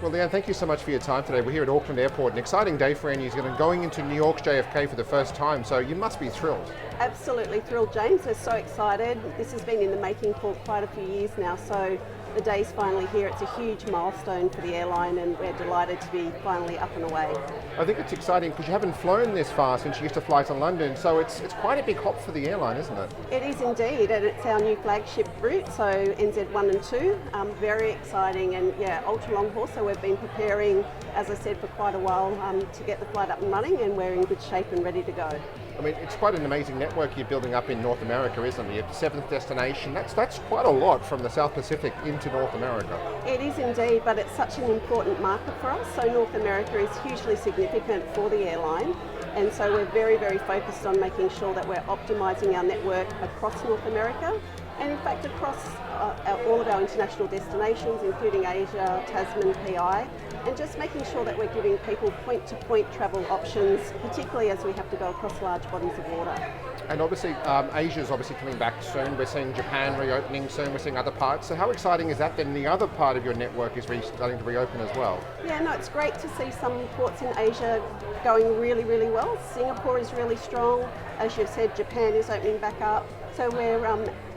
Well, Leanne, thank you so much for your time today. We're here at Auckland Airport, an exciting day for Air New Zealand, going into New York's JFK for the first time, so you must be thrilled. Absolutely thrilled, James. We're so excited. This has been in the making for quite a few years now, so the day's finally here. It's a huge milestone for the airline and we're delighted to be finally up and away. I think it's exciting because you haven't flown this far since you used to fly to London, so it's quite a big hop for the airline, isn't it? It is indeed, and it's our new flagship route, so NZ 1 and 2. Very exciting and yeah, ultra long haul, so we've been preparing, as I said, for quite a while to get the flight up and running, and we're in good shape and ready to go. I mean, it's quite an amazing network you're building up in North America, isn't it? Your 7th destination, that's quite a lot from the South Pacific into North America. It is indeed, but it's such an important market for us. So North America is hugely significant for the airline, and so we're very, very focused on making sure that we're optimising our network across North America, and in fact across all of our international destinations, including Asia, Tasman, PI, and just making sure that we're giving people point-to-point travel options, particularly as we have to go across large bodies of water. And obviously, Asia's obviously coming back soon. We're seeing Japan reopening soon. We're seeing other parts. So how exciting is that then? The other part of your network is starting to reopen as well. Yeah, no, it's great to see some ports in Asia going really, really well. Singapore is really strong. As you've said, Japan is opening back up. So we're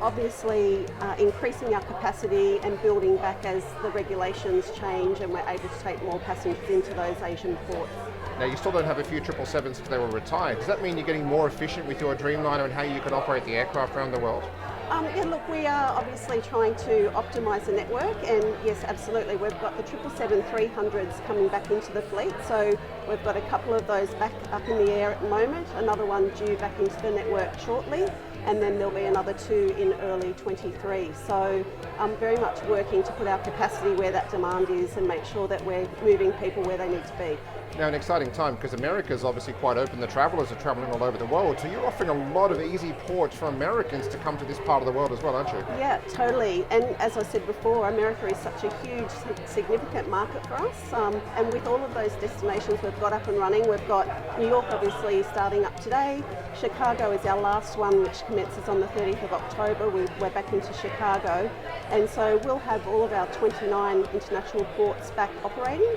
obviously increasing our capacity and building back as the regulations change and we're able to take more passengers into those Asian ports. Now, you still don't have a few 777s because they were retired. Does that mean you're getting more efficient with your Dreamliner and how you can operate the aircraft around the world? Yeah, look, we are obviously trying to optimise the network, and yes, absolutely, we've got the 777-300s coming back into the fleet, so we've got a couple of those back up in the air at the moment, another one due back into the network shortly, and then there'll be another 2 in early 23. So I'm very much working to put our capacity where that demand is and make sure that we're moving people where they need to be. Now, an exciting time because America's obviously quite open. The travellers are travelling all over the world, so you're offering a lot of easy ports for Americans to come to this part of the world as well, aren't you? Yeah, totally. And as I said before, America is such a huge, significant market for us. And with all of those destinations we've got up and running, we've got New York obviously starting up today. Chicago is our last one, which commences on the 30th of October. We're back into Chicago. And so we'll have all of our 29 international ports back operating.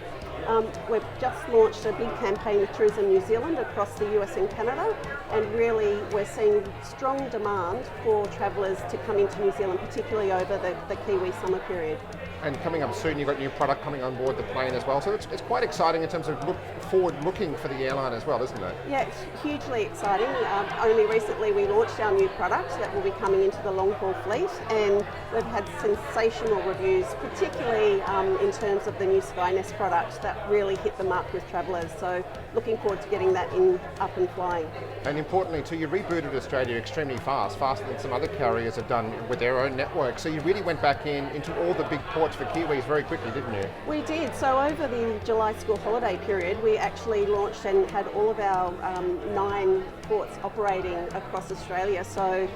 We've just launched a big campaign with Tourism New Zealand across the US and Canada, and really we're seeing strong demand for travellers to come into New Zealand, particularly over the Kiwi summer period. And coming up soon, you've got new product coming on board the plane as well, so it's quite exciting in terms of forward-looking for the airline as well, isn't it? Yeah, it's hugely exciting. Only recently we launched our new product that will be coming into the long-haul fleet, and we've had sensational reviews, particularly in terms of the new Skynest product that really hit the mark with travellers. So looking forward to getting that up and flying. And importantly too, you rebooted Australia extremely fast, faster than some other carriers have done with their own network. So you really went back into all the big ports for Kiwis very quickly, didn't you? We did. So over the July school holiday period, we actually launched and had all of our 9 ports operating across Australia. So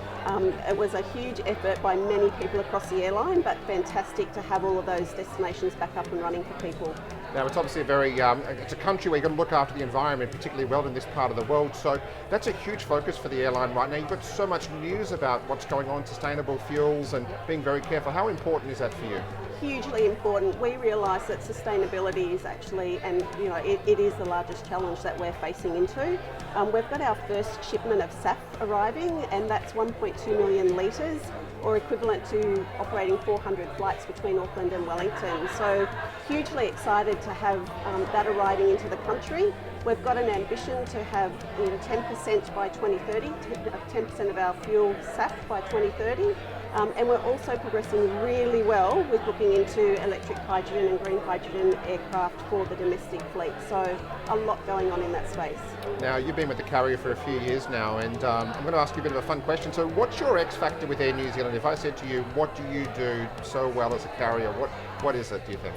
it was a huge effort by many people across the airline, but fantastic to have all of those destinations back up and running for people. Now, it's obviously it's a country where you've got to look after the environment, particularly well in this part of the world, so that's a huge focus for the airline right now. You've got so much news about what's going on, sustainable fuels and being very careful. How important is that for you? Hugely important. We realise that sustainability is actually, and you know, it is the largest challenge that we're facing into. We've got our first shipment of SAF arriving, and that's 1.2 million litres, or equivalent to operating 400 flights between Auckland and Wellington. So hugely excited to have that arriving into the country. We've got an ambition to have 10% by 2030, 10% of our fuel SAF by 2030. And we're also progressing really well with looking into electric hydrogen and green hydrogen aircraft for the domestic fleet. So a lot going on in that space. Now, you've been with the carrier for a few years now, and I'm going to ask you a bit of a fun question. So what's your X factor with Air New Zealand? If I said to you, what do you do so well as a carrier, what is it, do you think?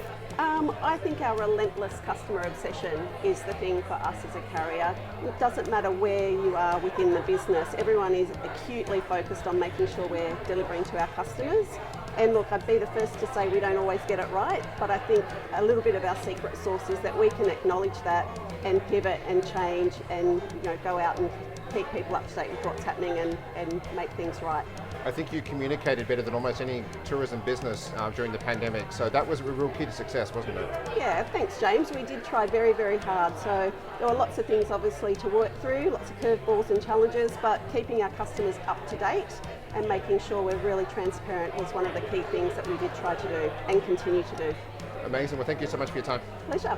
I think our relentless customer obsession is the thing for us as a carrier. It doesn't matter where you are within the business, everyone is acutely focused on making sure we're delivering to our customers. And look, I'd be the first to say we don't always get it right, but I think a little bit of our secret sauce is that we can acknowledge that and pivot and change and go out and keep people up to date with what's happening and make things right. I think you communicated better than almost any tourism business during the pandemic, so that was a real key to success, wasn't it? Yeah, thanks James. We did try very, very hard. So there were lots of things obviously to work through, lots of curveballs and challenges, but keeping our customers up to date and making sure we're really transparent was one of the key things that we did try to do and continue to do. Amazing. Well, thank you so much for your time. Pleasure.